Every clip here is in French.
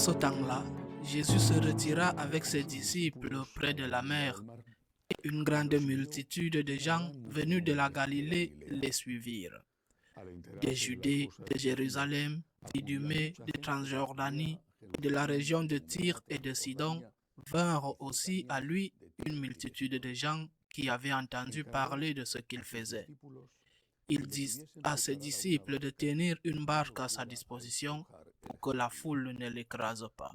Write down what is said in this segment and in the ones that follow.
ce temps-là, Jésus se retira avec ses disciples près de la mer, et une grande multitude de gens venus de la Galilée les suivirent. De Judée, de Jérusalem, d'Idumée, de Transjordanie, de la région de Tyr et de Sidon, vinrent aussi à lui une multitude de gens qui avaient entendu parler de ce qu'il faisait. Il dit à ses disciples de tenir une barque à sa disposition pour que la foule ne l'écrase pas,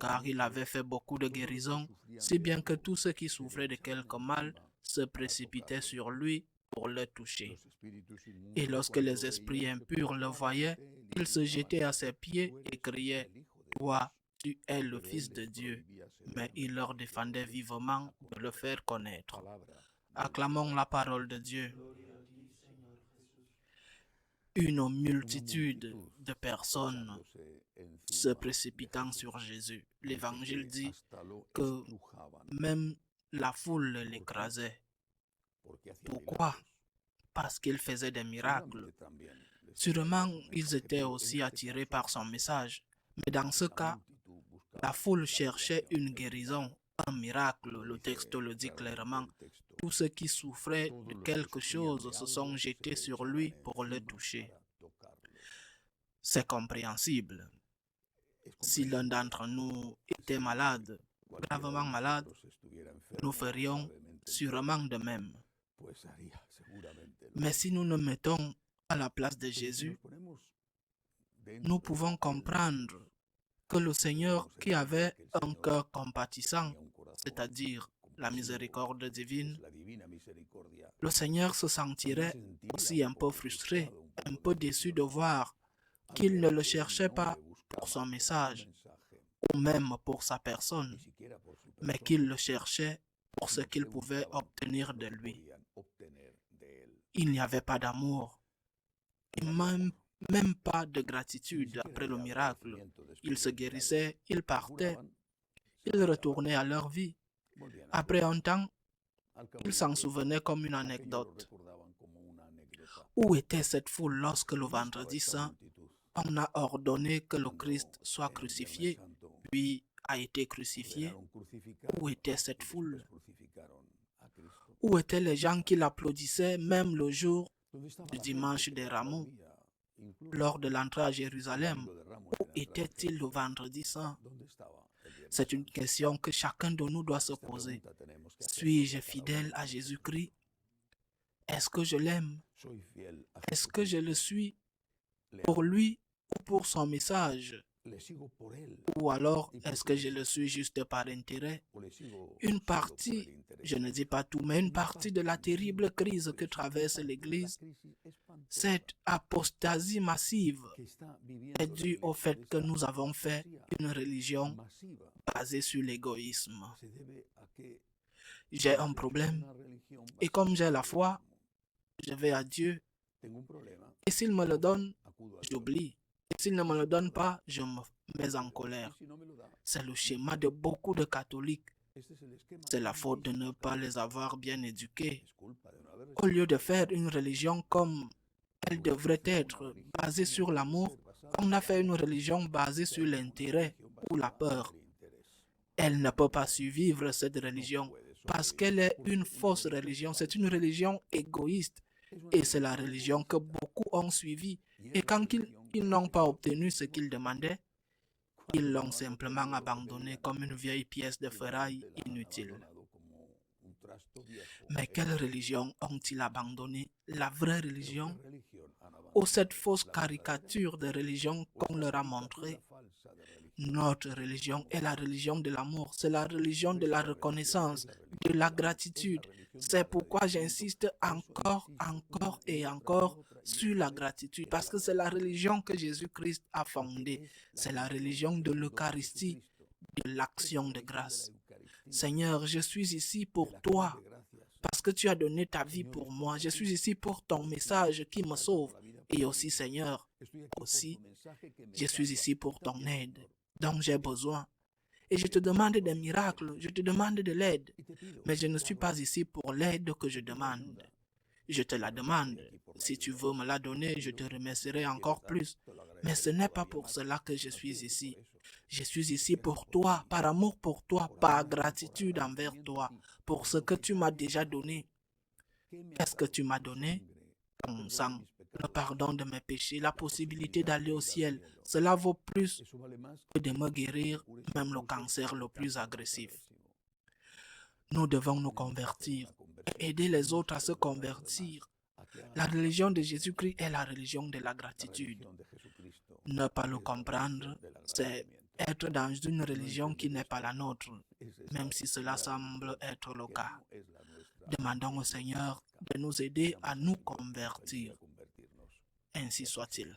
car il avait fait beaucoup de guérisons, si bien que tous ceux qui souffraient de quelque mal se précipitaient sur lui pour le toucher. Et lorsque les esprits impurs le voyaient, ils se jetaient à ses pieds et criaient, « Toi, tu es le Fils de Dieu. » Mais il leur défendait vivement de le faire connaître. Acclamons la parole de Dieu. Une multitude de personnes se précipitant sur Jésus. L'Évangile dit que même la foule l'écrasait. Pourquoi? Parce qu'il faisait des miracles. Sûrement, ils étaient aussi attirés par son message. Mais dans ce cas, la foule cherchait une guérison, un miracle. Le texte le dit clairement. Tous ceux qui souffraient de quelque chose se sont jetés sur lui pour le toucher. C'est compréhensible. Si l'un d'entre nous était malade, gravement malade, nous ferions sûrement de même. Mais si nous nous mettons à la place de Jésus, nous pouvons comprendre que le Seigneur qui avait un cœur compatissant, c'est-à-dire la miséricorde divine, le Seigneur se sentirait aussi un peu frustré, un peu déçu de voir qu'il ne le cherchait pas pour son message ou même pour sa personne, mais qu'il le cherchait pour ce qu'il pouvait obtenir de lui. Il n'y avait pas d'amour, et même pas de gratitude après le miracle. Ils se guérissaient, ils partaient, ils retournaient à leur vie. Après un temps, ils s'en souvenaient comme une anecdote. Où était cette foule lorsque le vendredi saint, on a ordonné que le Christ soit crucifié, puis a été crucifié? Où était cette foule? Où étaient les gens qui l'applaudissaient même le jour du dimanche des Rameaux, lors de l'entrée à Jérusalem? Où était-il le vendredi saint? C'est une question que chacun de nous doit se poser. Suis-je fidèle à Jésus-Christ? Est-ce que je l'aime? Est-ce que je le suis pour lui ou pour son message? Ou alors, est-ce que je le suis juste par intérêt? Une partie, je ne dis pas tout, mais une partie de la terrible crise que traverse l'Église, cette apostasie massive est due au fait que nous avons fait une religion basée sur l'égoïsme. J'ai un problème et comme j'ai la foi, je vais à Dieu et s'il me le donne, j'oublie. Et s'il ne me le donne pas, je me mets en colère. C'est le schéma de beaucoup de catholiques. C'est la faute de ne pas les avoir bien éduqués. Au lieu de faire une religion comme elle devrait être, basée sur l'amour, on a fait une religion basée sur l'intérêt ou la peur. Elle ne peut pas survivre, cette religion, parce qu'elle est une fausse religion. C'est une religion égoïste. Et c'est la religion que beaucoup ont suivie. Et quand ils n'ont pas obtenu ce qu'ils demandaient, ils l'ont simplement abandonnée comme une vieille pièce de ferraille inutile. Mais quelle religion ont-ils abandonné? La vraie religion? Ou cette fausse caricature de religion qu'on leur a montrée? Notre religion est la religion de l'amour, c'est la religion de la reconnaissance, de la gratitude. C'est pourquoi j'insiste encore et encore sur la gratitude, parce que c'est la religion que Jésus-Christ a fondée. C'est la religion de l'Eucharistie, de l'action de grâce. Seigneur, je suis ici pour toi, parce que tu as donné ta vie pour moi. Je suis ici pour ton message qui me sauve. Et aussi, Seigneur, je suis ici pour ton aide, dont j'ai besoin. Et je te demande des miracles, je te demande de l'aide. Mais je ne suis pas ici pour l'aide que je demande. Je te la demande. Si tu veux me la donner, je te remercierai encore plus. Mais ce n'est pas pour cela que je suis ici. Je suis ici pour toi, par amour pour toi, par gratitude envers toi, pour ce que tu m'as déjà donné. Qu'est-ce que tu m'as donné? Ton sang, le pardon de mes péchés, la possibilité d'aller au ciel. Cela vaut plus que de me guérir, même le cancer le plus agressif. Nous devons nous convertir et aider les autres à se convertir. La religion de Jésus-Christ est la religion de la gratitude. Ne pas le comprendre, c'est être dans une religion qui n'est pas la nôtre, même si cela semble être le cas. Demandons au Seigneur de nous aider à nous convertir. Ainsi soit-il.